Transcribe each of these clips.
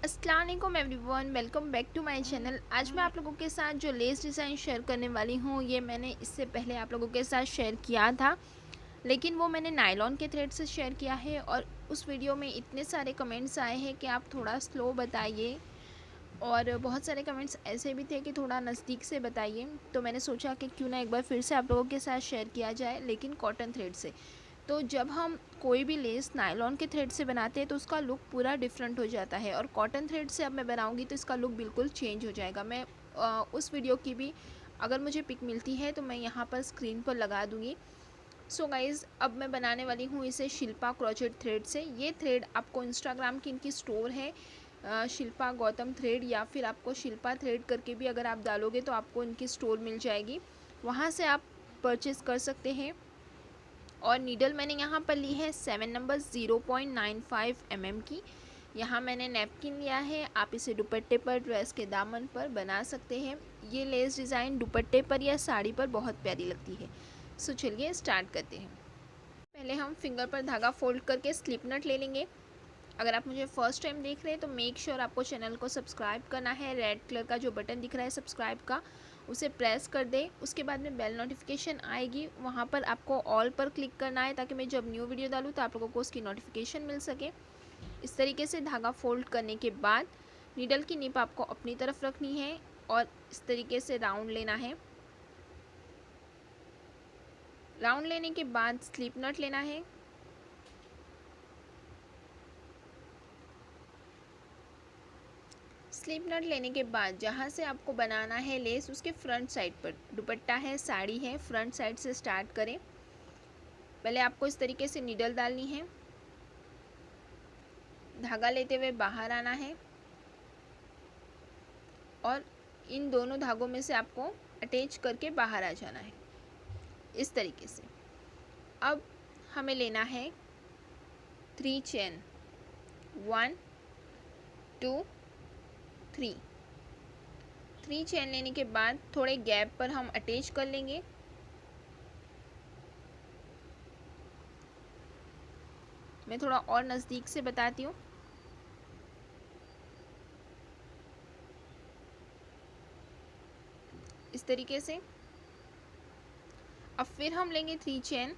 अस्सलाम वालेकुम everyone, welcome back to my channel. आज मैं आप लोगों के साथ जो लेस डिज़ाइन शेयर करने वाली हूँ, ये मैंने इससे पहले आप लोगों के साथ शेयर किया था, लेकिन वो मैंने नायलॉन के थ्रेड से शेयर किया है। और उस वीडियो में इतने सारे कमेंट्स आए हैं कि आप थोड़ा स्लो बताइए, और बहुत सारे कमेंट्स ऐसे भी थे कि थोड़ा नज़दीक से बताइए। तो मैंने सोचा कि क्यों ना एक बार फिर से आप लोगों के साथ शेयर किया जाए, लेकिन कॉटन थ्रेड से। तो जब हम कोई भी लेस नायलॉन के थ्रेड से बनाते हैं तो उसका लुक पूरा डिफरेंट हो जाता है, और कॉटन थ्रेड से अब मैं बनाऊंगी तो इसका लुक बिल्कुल चेंज हो जाएगा। मैं उस वीडियो की भी अगर मुझे पिक मिलती है तो मैं यहाँ पर स्क्रीन पर लगा दूँगी। सो गाइज़, अब मैं बनाने वाली हूँ इसे शिल्पा क्रोचेट थ्रेड से। ये थ्रेड आपको इंस्टाग्राम की इनकी स्टोर है, शिल्पा गौतम थ्रेड, या फिर आपको शिल्पा थ्रेड करके भी अगर आप डालोगे तो आपको इनकी स्टोर मिल जाएगी, वहाँ से आप परचेज़ कर सकते हैं। और नीडल मैंने यहाँ पर ली है 7 नंबर 0.95 mm की। यहाँ मैंने नैपकिन लिया है, आप इसे दुपट्टे पर, ड्रेस के दामन पर बना सकते हैं। ये लेस डिज़ाइन दुपट्टे पर या साड़ी पर बहुत प्यारी लगती है। सो चलिए स्टार्ट करते हैं। पहले हम फिंगर पर धागा फोल्ड करके स्लिप नट ले लेंगे। अगर आप मुझे फर्स्ट टाइम देख रहे हैं तो मेक श्योर आपको चैनल को सब्सक्राइब करना है। रेड कलर का जो बटन दिख रहा है सब्सक्राइब का, उसे प्रेस कर दें। उसके बाद में बेल नोटिफिकेशन आएगी, वहाँ पर आपको ऑल पर क्लिक करना है, ताकि मैं जब न्यू वीडियो डालूँ तो आप लोगों को उसकी नोटिफिकेशन मिल सके। इस तरीके से धागा फोल्ड करने के बाद नीडल की निप आपको अपनी तरफ रखनी है और इस तरीके से राउंड लेना है। राउंड लेने के बाद स्लिप नट लेना है। स्लिप नट लेने के बाद जहाँ से आपको बनाना है लेस, उसके फ्रंट साइड पर, दुपट्टा है, साड़ी है, फ्रंट साइड से स्टार्ट करें। पहले आपको इस तरीके से नीडल डालनी है, धागा लेते हुए बाहर आना है, और इन दोनों धागों में से आपको अटैच करके बाहर आ जाना है इस तरीके से। अब हमें लेना है 3 चेन, 1 2 3। 3 चेन लेने के बाद थोड़े गैप पर हम अटैच कर लेंगे। मैं थोड़ा और नज़दीक से बताती हूँ। इस तरीके से। अब फिर हम लेंगे 3 चेन,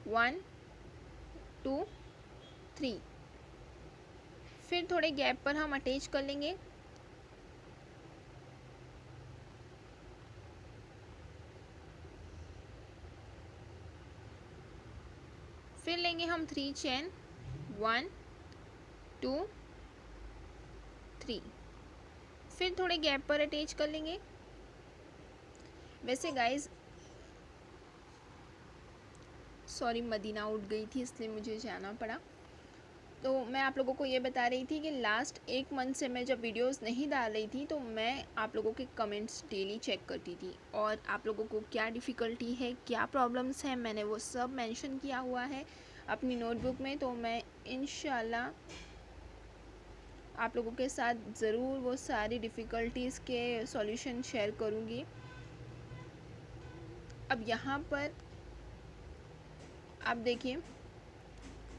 1 2 3। फिर थोड़े गैप पर हम अटैच कर लेंगे। फिर लेंगे हम 3 चेन, 1 2 3। फिर थोड़े गैप पर अटैच कर लेंगे। वैसे गाइस, सॉरी, मदीना उठ गई थी इसलिए मुझे जाना पड़ा। तो मैं आप लोगों को ये बता रही थी कि लास्ट 1 मंथ से मैं जब वीडियोस नहीं डाल रही थी तो मैं आप लोगों के कमेंट्स डेली चेक करती थी, और आप लोगों को क्या डिफ़िकल्टी है, क्या प्रॉब्लम्स हैं, मैंने वो सब मेंशन किया हुआ है अपनी नोटबुक में। तो मैं इंशाल्लाह आप लोगों के साथ ज़रूर वो सारी डिफ़िकल्टीज़ के सॉल्यूशन शेयर करूँगी। अब यहाँ पर आप देखिए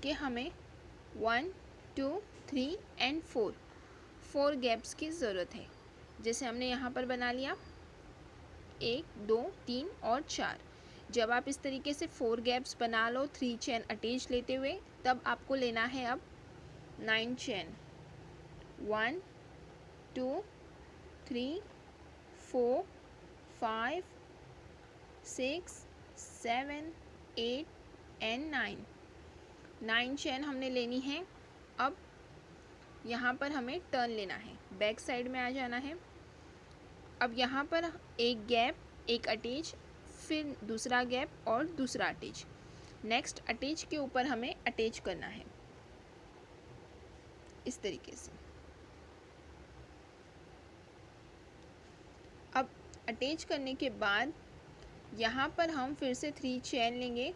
कि हमें 1 2 3 एंड 4 गैप्स की ज़रूरत है। जैसे हमने यहाँ पर बना लिया 1 2 3 और 4। जब आप इस तरीके से 4 गैप्स बना लो 3 चेन अटैच लेते हुए, तब आपको लेना है अब 9 चेन, 1 2 3 4 5 6 7 8 एंड 9 चेन हमने लेनी है। अब यहाँ पर हमें टर्न लेना है, बैक साइड में आ जाना है। अब यहाँ पर एक गैप, एक अटैच, फिर दूसरा गैप और दूसरा अटैच। नेक्स्ट अटैच के ऊपर हमें अटैच करना है इस तरीके से। अब अटैच करने के बाद यहाँ पर हम फिर से 3 चेन लेंगे,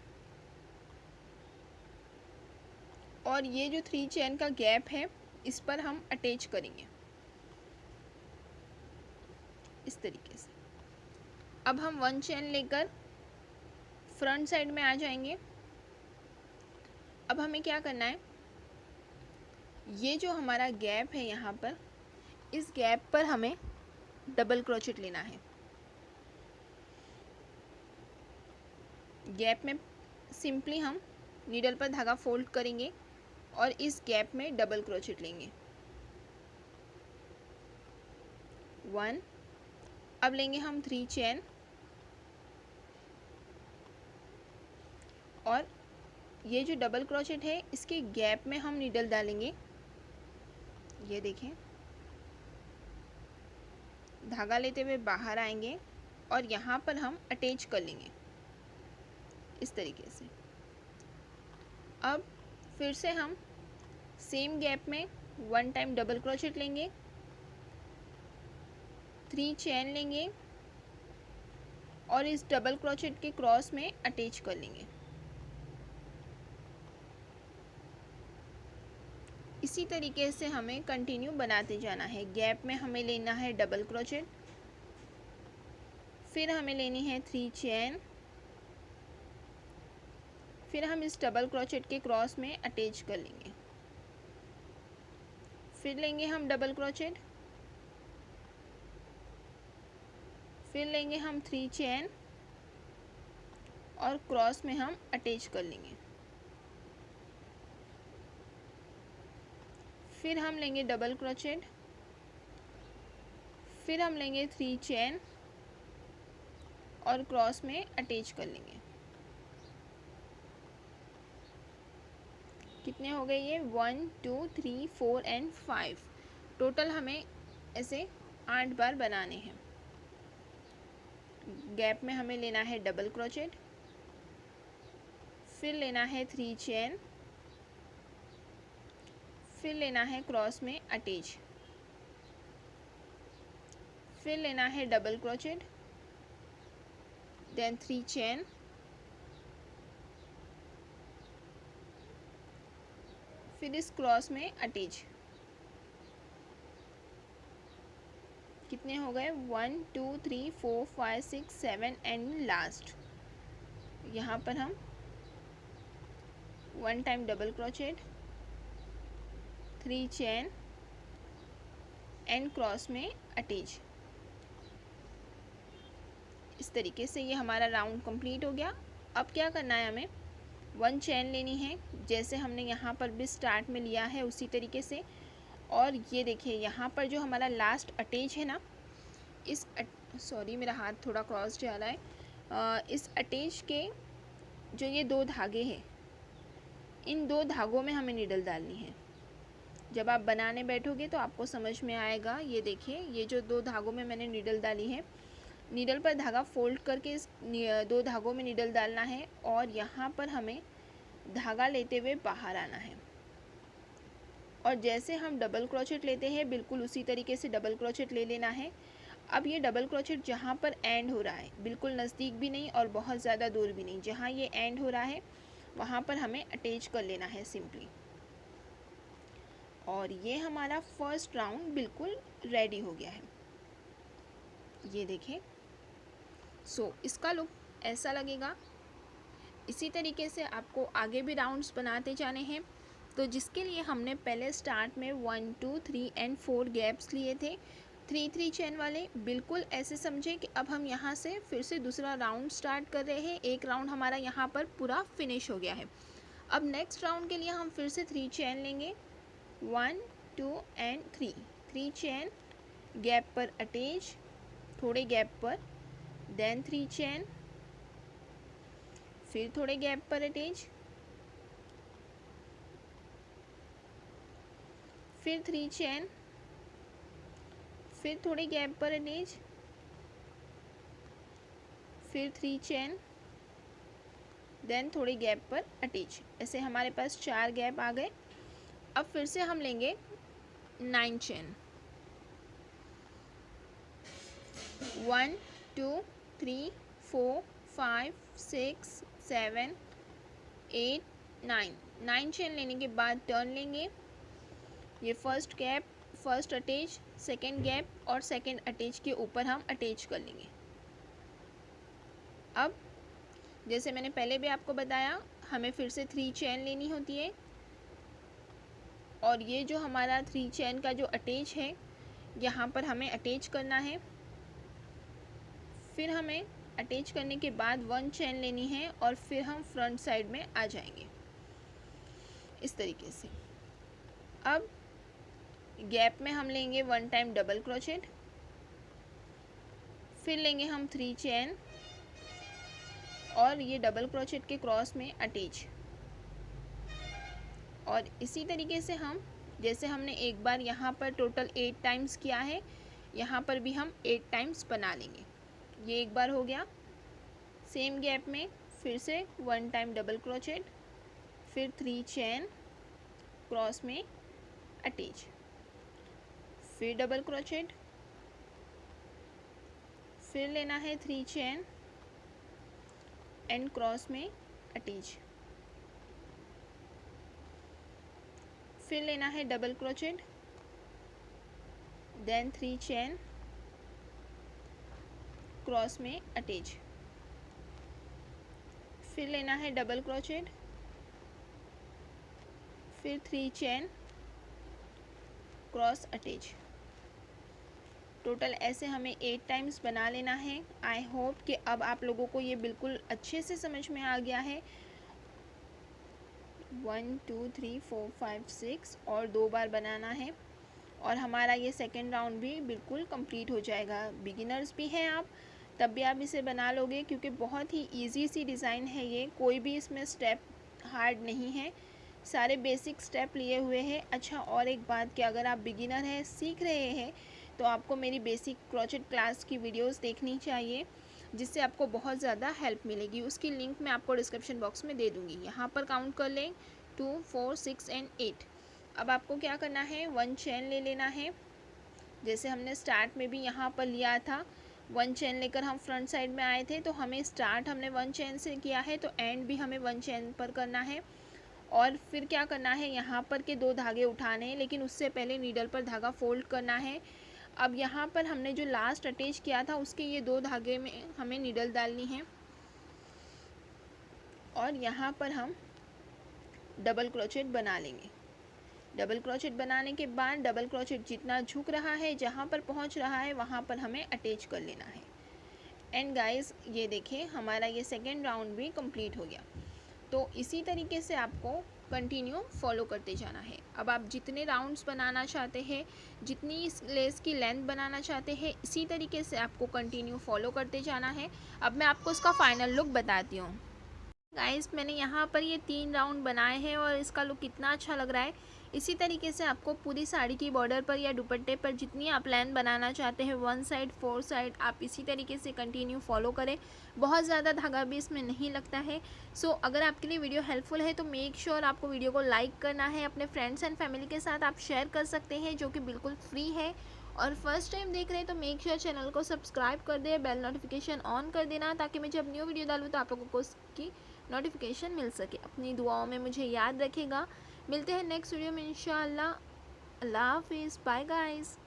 और ये जो 3 चेन का गैप है इस पर हम अटैच करेंगे इस तरीके से। अब हम 1 चेन लेकर फ्रंट साइड में आ जाएंगे। अब हमें क्या करना है, ये जो हमारा गैप है यहाँ पर, इस गैप पर हमें डबल क्रोचेट लेना है। गैप में सिंपली हम नीडल पर धागा फोल्ड करेंगे और इस गैप में डबल क्रोचेट लेंगे। 1, अब लेंगे हम 3 चेन और ये जो डबल क्रोचेट है इसके गैप में हम नीडल डालेंगे। ये देखें, धागा लेते हुए बाहर आएंगे और यहाँ पर हम अटैच कर लेंगे इस तरीके से। अब फिर से हम सेम गैप में 1 टाइम डबल क्रोचेट लेंगे, 3 चेन लेंगे और इस डबल क्रोचेट के क्रॉस में अटैच कर लेंगे। इसी तरीके से हमें कंटिन्यू बनाते जाना है। गैप में हमें लेना है डबल क्रोचेट, फिर हमें लेनी है 3 चेन, फिर हम इस डबल क्रोचेट के क्रॉस में अटैच कर लेंगे। फिर लेंगे हम डबल क्रोचेट, फिर लेंगे हम 3 चेन और क्रॉस में हम अटैच कर लेंगे। फिर हम लेंगे डबल क्रोचेट, फिर हम लेंगे 3 चेन और क्रॉस में अटैच कर लेंगे। कितने हो गए ये? 1 2 3 4 एंड 5। टोटल हमें ऐसे 8 बार बनाने हैं। गैप में हमें लेना है डबल क्रोचेट, फिर लेना है 3 चेन, फिर लेना है क्रॉस में अटैच, फिर लेना है डबल क्रोचेट, देन 3 चेन, फिर इस क्रॉस में अटैच। कितने हो गए? 1 2 3 4 5 6 7 एंड लास्ट। यहाँ पर हम 1 time double crochet, 3 chain and cross में अटैच। इस तरीके से ये हमारा राउंड कंप्लीट हो गया। अब क्या करना है, हमें 1 चेन लेनी है जैसे हमने यहाँ पर भी स्टार्ट में लिया है उसी तरीके से। और ये देखिए यहाँ पर जो हमारा लास्ट अटैच है ना, इस सॉरी मेरा हाथ थोड़ा क्रॉस जा रहा है। इस अटैच के जो ये 2 धागे हैं, इन 2 धागों में हमें नीडल डालनी है। जब आप बनाने बैठोगे तो आपको समझ में आएगा। ये देखिए, ये जो 2 धागों में मैंने नीडल डाली है, नीडल पर धागा फोल्ड करके इस 2 धागों में नीडल डालना है और यहाँ पर हमें धागा लेते हुए बाहर आना है। और जैसे हम डबल क्रोचेट लेते हैं बिल्कुल उसी तरीके से डबल क्रोचेट ले लेना है। अब ये डबल क्रोचेट जहाँ पर एंड हो रहा है, बिल्कुल नज़दीक भी नहीं और बहुत ज़्यादा दूर भी नहीं, जहाँ ये एंड हो रहा है वहाँ पर हमें अटैच कर लेना है सिंपली। और ये हमारा फर्स्ट राउंड बिल्कुल रेडी हो गया है। ये देखें, इसका लुक ऐसा लगेगा। इसी तरीके से आपको आगे भी राउंड्स बनाते जाने हैं। तो जिसके लिए हमने पहले स्टार्ट में 1 2 3 एंड 4 गैप्स लिए थे 3 चेन वाले, बिल्कुल ऐसे समझे कि अब हम यहाँ से फिर से दूसरा राउंड स्टार्ट कर रहे हैं। एक राउंड हमारा यहाँ पर पूरा फिनिश हो गया है। अब नेक्स्ट राउंड के लिए हम फिर से 3 चेन लेंगे, 1 2 एंड 3 चेन, गैप पर अटैच, थोड़े गैप पर, देन 3 चेन, फिर थोड़े गैप पर अटैच, फिर 3 चेन, फिर थोड़े गैप पर अटैच, फिर 3 चेन, देन थोड़े गैप पर अटैच। ऐसे हमारे पास 4 गैप आ गए। अब फिर से हम लेंगे 9 चेन, 1 2 3 4 5 6 7 8 9 चेन लेने के बाद टर्न लेंगे। ये first gap, first attach, second gap और सेकेंड अटैच के ऊपर हम अटैच कर लेंगे। अब जैसे मैंने पहले भी आपको बताया, हमें फिर से 3 चेन लेनी होती है, और ये जो हमारा 3 चेन का जो अटैच है यहाँ पर हमें अटैच करना है। फिर हमें अटैच करने के बाद 1 चेन लेनी है और फिर हम फ्रंट साइड में आ जाएंगे इस तरीके से। अब गैप में हम लेंगे 1 टाइम डबल क्रोचेट, फिर लेंगे हम 3 चेन और ये डबल क्रोचेट के क्रॉस में अटैच। और इसी तरीके से हम जैसे हमने एक बार यहाँ पर टोटल 8 टाइम्स किया है, यहाँ पर भी हम 8 टाइम्स बना लेंगे। ये एक बार हो गया। सेम गैप में फिर से 1 टाइम डबल क्रोचेट, फिर 3 चेन क्रॉस में अटैच, फिर डबल क्रोचेट, फिर लेना है 3 चेन एंड क्रॉस में अटैच, फिर लेना है double crochet, then 3 chain cross में अटैच, फिर लेना है डबल क्रोचेट, फिर 3 चेन क्रॉस अटैच। टोटल ऐसे हमें 8 टाइम्स बना लेना है। आई होप कि अब आप लोगों को ये बिल्कुल अच्छे से समझ में आ गया है। 1 2 3 4 5 6 और 2 बार बनाना है और हमारा ये सेकेंड राउंड भी बिल्कुल कंप्लीट हो जाएगा। बिगिनर्स भी हैं आप तब भी आप इसे बना लोगे, क्योंकि बहुत ही इजी सी डिज़ाइन है ये। कोई भी इसमें स्टेप हार्ड नहीं है, सारे बेसिक स्टेप लिए हुए हैं। अच्छा, और एक बात कि अगर आप बिगिनर हैं, सीख रहे हैं, तो आपको मेरी बेसिक क्रोचेट क्लास की वीडियोस देखनी चाहिए, जिससे आपको बहुत ज़्यादा हेल्प मिलेगी। उसकी लिंक मैं आपको डिस्क्रिप्शन बॉक्स में दे दूँगी। यहाँ पर काउंट कर लें 2 4 6 एंड 8। अब आपको क्या करना है, 1 चेन ले लेना है। जैसे हमने स्टार्ट में भी यहाँ पर लिया था, 1 चेन लेकर हम फ्रंट साइड में आए थे, तो हमें स्टार्ट हमने 1 चेन से किया है, तो एंड भी हमें 1 चेन पर करना है। और फिर क्या करना है, यहाँ पर के 2 धागे उठाने हैं, लेकिन उससे पहले नीडल पर धागा फोल्ड करना है। अब यहाँ पर हमने जो लास्ट अटैच किया था उसके ये 2 धागे में हमें नीडल डालनी है और यहाँ पर हम डबल क्रोचेट बना लेंगे। डबल क्रोचेट बनाने के बाद डबल क्रोचेट जितना झुक रहा है, जहाँ पर पहुँच रहा है, वहाँ पर हमें अटैच कर लेना है। एंड गाइस, ये देखिए हमारा ये सेकेंड राउंड भी कंप्लीट हो गया। तो इसी तरीके से आपको कंटिन्यू फॉलो करते जाना है। अब आप जितने राउंड्स बनाना चाहते हैं, जितनी इस लेस की लेंथ बनाना चाहते हैं, इसी तरीके से आपको कंटिन्यू फॉलो करते जाना है। अब मैं आपको इसका फाइनल लुक बताती हूँ। गाइस, मैंने यहाँ पर ये 3 राउंड बनाए हैं और इसका लुक कितना अच्छा लग रहा है। इसी तरीके से आपको पूरी साड़ी की बॉर्डर पर या दुपट्टे पर जितनी आप लाइन बनाना चाहते हैं, 1 साइड 4 साइड, आप इसी तरीके से कंटिन्यू फॉलो करें। बहुत ज़्यादा धागा भी इसमें नहीं लगता है। सो अगर आपके लिए वीडियो हेल्पफुल है तो मेक श्योर आपको वीडियो को लाइक करना है। अपने फ्रेंड्स एंड फैमिली के साथ आप शेयर कर सकते हैं, जो कि बिल्कुल फ्री है। और फर्स्ट टाइम देख रहे हैं तो मेक श्योर चैनल को सब्सक्राइब कर दे, बेल नोटिफिकेशन ऑन कर देना, ताकि मैं जब न्यू वीडियो डालूँ तो आप लोगों को उसकी नोटिफिकेशन मिल सके। अपनी दुआओं में मुझे याद रखेगा। मिलते हैं नेक्स्ट वीडियो में इंशाअल्लाह। अल्लाह हाफिज़, बाय गाइस।